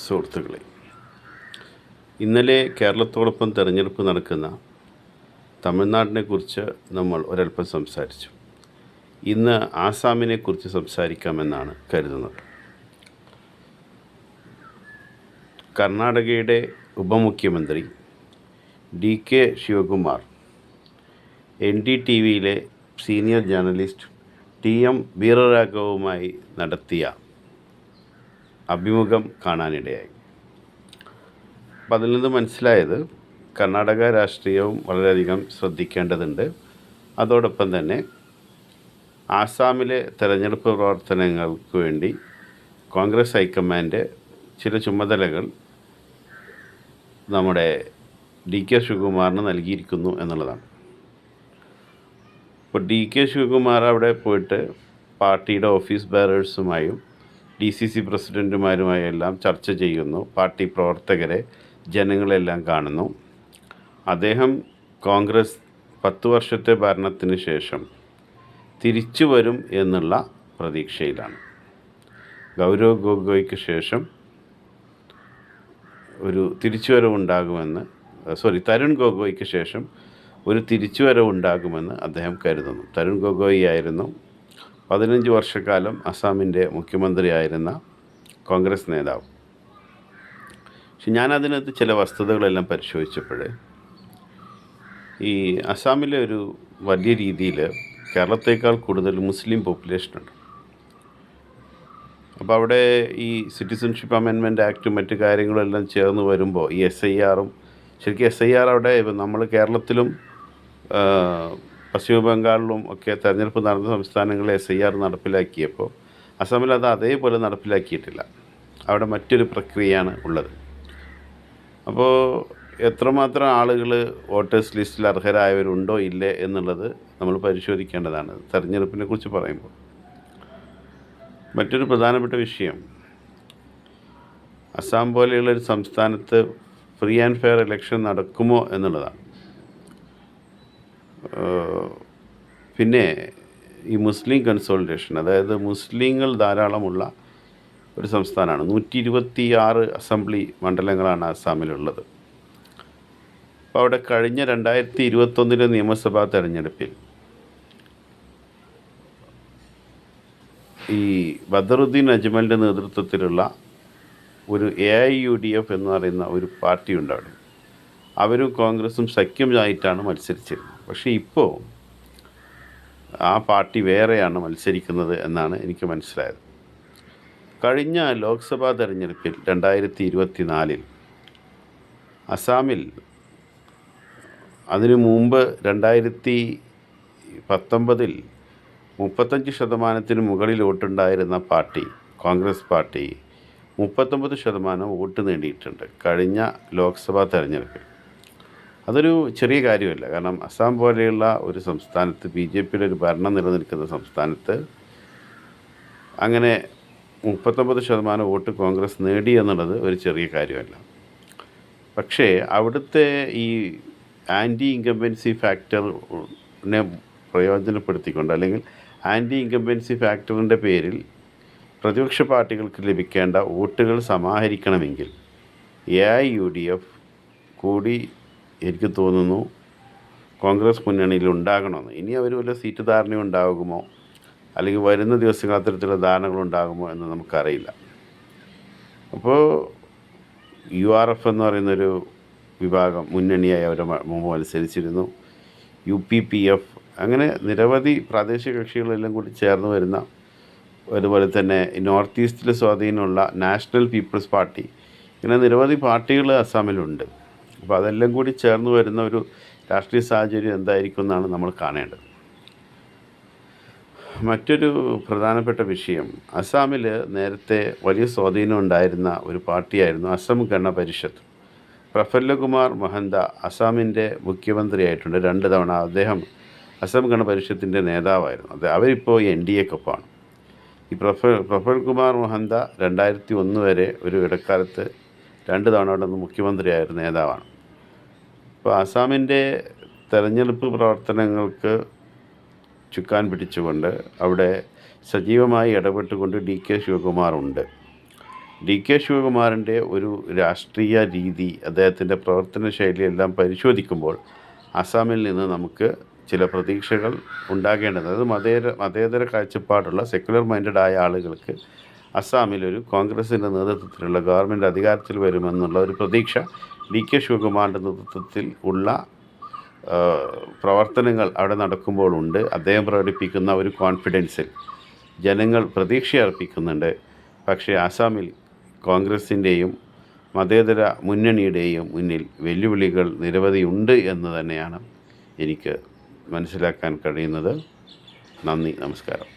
സുഹൃത്തുക്കളെ, ഇന്നലെ കേരളത്തോടൊപ്പം തെരഞ്ഞെടുപ്പ് നടക്കുന്ന തമിഴ്നാടിനെക്കുറിച്ച് നമ്മൾ ഒരല്പം സംസാരിച്ചു. ഇന്ന് ആസാമിനെക്കുറിച്ച് സംസാരിക്കാമെന്നാണ് കരുതുന്നത്. കർണാടകയുടെ ഉപമുഖ്യമന്ത്രി DK ശിവകുമാർ NDTVയിലെ സീനിയർ ജേർണലിസ്റ്റ് TM വീരരാഘവുമായി നടത്തിയ അഭിമുഖം കാണാനിടയായി. അപ്പം അതിൽ നിന്ന് മനസ്സിലായത് കർണാടക രാഷ്ട്രീയവും വളരെയധികം ശ്രദ്ധിക്കേണ്ടതുണ്ട്. അതോടൊപ്പം തന്നെ ആസാമിലെ തെരഞ്ഞെടുപ്പ് പ്രവർത്തനങ്ങൾക്ക് വേണ്ടി കോൺഗ്രസ് ഹൈക്കമാൻഡ് ചില ചുമതലകൾ നമ്മുടെ DK ശിവകുമാറിന് നൽകിയിരിക്കുന്നു എന്നുള്ളതാണ്. അപ്പോൾ DK ശിവകുമാർ അവിടെ പോയിട്ട് പാർട്ടിയുടെ ഓഫീസ് ബെയറേഴ്സുമായും DCC പ്രസിഡൻറ്റുമാരുമായി എല്ലാം ചർച്ച ചെയ്യുന്നു. പാർട്ടി പ്രവർത്തകരെ, ജനങ്ങളെല്ലാം കാണുന്നു. അദ്ദേഹം കോൺഗ്രസ് 10 വർഷത്തെ ഭരണത്തിന് ശേഷം തിരിച്ചു വരും എന്നുള്ള പ്രതീക്ഷയിലാണ്. ഗൗരവ് ഗൊഗോയ്ക്ക് ശേഷം ഒരു തിരിച്ചുവരവുണ്ടാകുമെന്ന് തരുൺ ഗൊഗോയ്ക്ക് ശേഷം ഒരു തിരിച്ചുവരവുണ്ടാകുമെന്ന് അദ്ദേഹം കരുതുന്നു. തരുൺ ഗൊഗോയി ആയിരുന്നു 15 വർഷക്കാലം അസാമിൻ്റെ മുഖ്യമന്ത്രിയായിരുന്ന കോൺഗ്രസ് നേതാവ്. പക്ഷെ ഞാനതിനകത്ത് ചില വസ്തുതകളെല്ലാം പരിശോധിച്ചപ്പോൾ ഈ അസാമിലെ ഒരു വലിയ രീതിയിൽ കേരളത്തേക്കാൾ കൂടുതൽ മുസ്ലിം പോപ്പുലേഷനുണ്ട്. അപ്പോൾ അവിടെ ഈ സിറ്റിസൺഷിപ്പ് അമെൻമെൻറ്റ് ആക്റ്റും മറ്റു കാര്യങ്ങളെല്ലാം ചേർന്ന് വരുമ്പോൾ ഈ SIRഉം ശരിക്കും SIR അവിടെ നമ്മൾ കേരളത്തിലും പശ്ചിമ ബംഗാളിലും ഒക്കെ തെരഞ്ഞെടുപ്പ് നടന്ന സംസ്ഥാനങ്ങളിൽ SIR നടപ്പിലാക്കിയപ്പോൾ അസമിൽ അത് അതേപോലെ നടപ്പിലാക്കിയിട്ടില്ല. അവിടെ മറ്റൊരു പ്രക്രിയയാണ് ഉള്ളത്. അപ്പോൾ എത്രമാത്രം ആളുകൾ വോട്ടേഴ്സ് ലിസ്റ്റിൽ അർഹരായവരുണ്ടോ ഇല്ലേ എന്നുള്ളത് നമ്മൾ പരിശോധിക്കേണ്ടതാണ് തെരഞ്ഞെടുപ്പിനെ കുറിച്ച് പറയുമ്പോൾ. മറ്റൊരു പ്രധാനപ്പെട്ട വിഷയം, അസം പോലെയുള്ളൊരു സംസ്ഥാനത്ത് ഫ്രീ ആൻഡ് ഫെയർ ഇലക്ഷൻ നടക്കുമോ എന്നുള്ളതാണ്. പിന്നെ ഈ മുസ്ലിം കൺസോളിഡേഷൻ, അതായത് മുസ്ലിങ്ങൾ ധാരാളമുള്ള ഒരു സംസ്ഥാനമാണ്. 126 അസംബ്ലി മണ്ഡലങ്ങളാണ് അസാമിലുള്ളത്. അപ്പോൾ അവിടെ കഴിഞ്ഞ 2021 നിയമസഭാ തെരഞ്ഞെടുപ്പിൽ ഈ ബദറുദ്ദീൻ അജ്മലിൻ്റെ നേതൃത്വത്തിലുള്ള ഒരു AIUDF എന്ന് പറയുന്ന ഒരു പാർട്ടിയുണ്ട് അവിടെ. അവരും കോൺഗ്രസും സഖ്യമായിട്ടാണ് മത്സരിച്ചിരുന്നത്. പക്ഷേ ഇപ്പോൾ ആ പാർട്ടി വേറെയാണ് മത്സരിക്കുന്നത് എന്നാണ് എനിക്ക് മനസ്സിലായത്. കഴിഞ്ഞ ലോക്സഭാ തെരഞ്ഞെടുപ്പിൽ 2024 അസാമിൽ, അതിനു മുമ്പ് 2019 35% മുകളിൽ വോട്ടുണ്ടായിരുന്ന പാർട്ടി, കോൺഗ്രസ് പാർട്ടി 39% വോട്ട് നേടിയിട്ടുണ്ട് കഴിഞ്ഞ ലോക്സഭാ തെരഞ്ഞെടുപ്പിൽ. അതൊരു ചെറിയ കാര്യമല്ല. കാരണം അസം പോലെയുള്ള ഒരു സംസ്ഥാനത്ത്, BJPയുടെ ഒരു ഭരണം നിലനിൽക്കുന്ന സംസ്ഥാനത്ത് അങ്ങനെ 39% വോട്ട് കോൺഗ്രസ് നേടി എന്നുള്ളത് ഒരു ചെറിയ കാര്യമല്ല. പക്ഷേ അവിടുത്തെ ഈ ആൻറ്റി ഇൻകംബൻസി ഫാക്ടറിനെ പ്രയോജനപ്പെടുത്തിക്കൊണ്ട്, അല്ലെങ്കിൽ ആൻറ്റി ഇൻകംബൻസി ഫാക്ടറിൻ്റെ പേരിൽ പ്രതിപക്ഷ പാർട്ടികൾക്ക് ലഭിക്കേണ്ട വോട്ടുകൾ സമാഹരിക്കണമെങ്കിൽ AIUDF കൂടി എനിക്ക് തോന്നുന്നു കോൺഗ്രസ് മുന്നണിയിൽ ഉണ്ടാകണമെന്ന്. ഇനി അവർ വല്ല സീറ്റ് ധാരണ ഉണ്ടാകുമോ, അല്ലെങ്കിൽ വരുന്ന ദിവസങ്ങൾ അത്തരത്തിലുള്ള ധാരണകളുണ്ടാകുമോ എന്ന് നമുക്കറിയില്ല. അപ്പോൾ URF എന്ന് പറയുന്നൊരു വിഭാഗം മുന്നണിയായി അവർ മുമ്പ് മത്സരിച്ചിരുന്നു. UPPF, അങ്ങനെ നിരവധി പ്രാദേശിക കക്ഷികളെല്ലാം കൂടി ചേർന്ന് വരുന്ന, അതുപോലെ തന്നെ നോർത്ത് ഈസ്റ്റിൽ സ്വാധീനമുള്ള നാഷണൽ പീപ്പിൾസ് പാർട്ടി, ഇങ്ങനെ നിരവധി പാർട്ടികൾ അസാമിലുണ്ട്. അപ്പോൾ അതെല്ലാം കൂടി ചേർന്ന് വരുന്ന ഒരു രാഷ്ട്രീയ സാഹചര്യം എന്തായിരിക്കും എന്നാണ് നമ്മൾ കാണേണ്ടത്. മറ്റൊരു പ്രധാനപ്പെട്ട വിഷയം, അസാമിൽ നേരത്തെ വലിയ സ്വാധീനം ഉണ്ടായിരുന്ന ഒരു പാർട്ടിയായിരുന്നു അസം ഗണ പരിഷത്ത്. പ്രഫുല്ലകുമാർ മഹന്ത അസാമിൻ്റെ മുഖ്യമന്ത്രിയായിട്ടുണ്ട് 2 തവണ. അദ്ദേഹം അസം ഗണ പരിഷത്തിൻ്റെ നേതാവായിരുന്നു. അവരിപ്പോൾ NDAക്കൊപ്പമാണ്. ഈ പ്രഫുൽകുമാർ മഹന്ത 2001 വരെ ഒരു ഇടക്കാലത്ത് 2 തവണ അവിടെ നിന്ന് മുഖ്യമന്ത്രിയായിരുന്ന നേതാവാണ്. അപ്പോൾ അസാമിൻ്റെ തെരഞ്ഞെടുപ്പ് പ്രവർത്തനങ്ങൾക്ക് ചുക്കാൻ പിടിച്ചുകൊണ്ട് അവിടെ സജീവമായി ഇടപെട്ടുകൊണ്ട് DK ശിവകുമാർ ഉണ്ട്. ഡി കെ ശിവകുമാറിൻ്റെ ഒരു രാഷ്ട്രീയ രീതി, അദ്ദേഹത്തിൻ്റെ പ്രവർത്തന ശൈലിയെല്ലാം പരിശോധിക്കുമ്പോൾ അസാമിൽ നിന്ന് നമുക്ക് ചില പ്രതീക്ഷകൾ ഉണ്ടാകേണ്ടത്. അത് മതേതര കാഴ്ചപ്പാടുള്ള സെക്കുലർ മൈൻഡഡ് ആയ ആളുകൾക്ക് അസാമിലൊരു കോൺഗ്രസിൻ്റെ നേതൃത്വത്തിലുള്ള ഗവൺമെൻറ് അധികാരത്തിൽ വരുമെന്നുള്ള ഒരു പ്രതീക്ഷ ഡി കെ ശിവകുമാറിൻ്റെ നേതൃത്വത്തിൽ ഉള്ള പ്രവർത്തനങ്ങൾ അവിടെ നടക്കുമ്പോഴുണ്ട്. അദ്ദേഹം പ്രകടിപ്പിക്കുന്ന ഒരു കോൺഫിഡൻസിൽ ജനങ്ങൾ പ്രതീക്ഷയർപ്പിക്കുന്നുണ്ട്. പക്ഷേ ആസാമിൽ കോൺഗ്രസിൻ്റെയും മതേതര മുന്നണിയുടെയും മുന്നിൽ വെല്ലുവിളികൾ നിരവധിയുണ്ട് എന്ന് തന്നെയാണ് എനിക്ക് മനസ്സിലാക്കാൻ കഴിയുന്നത്. നന്ദി, നമസ്കാരം.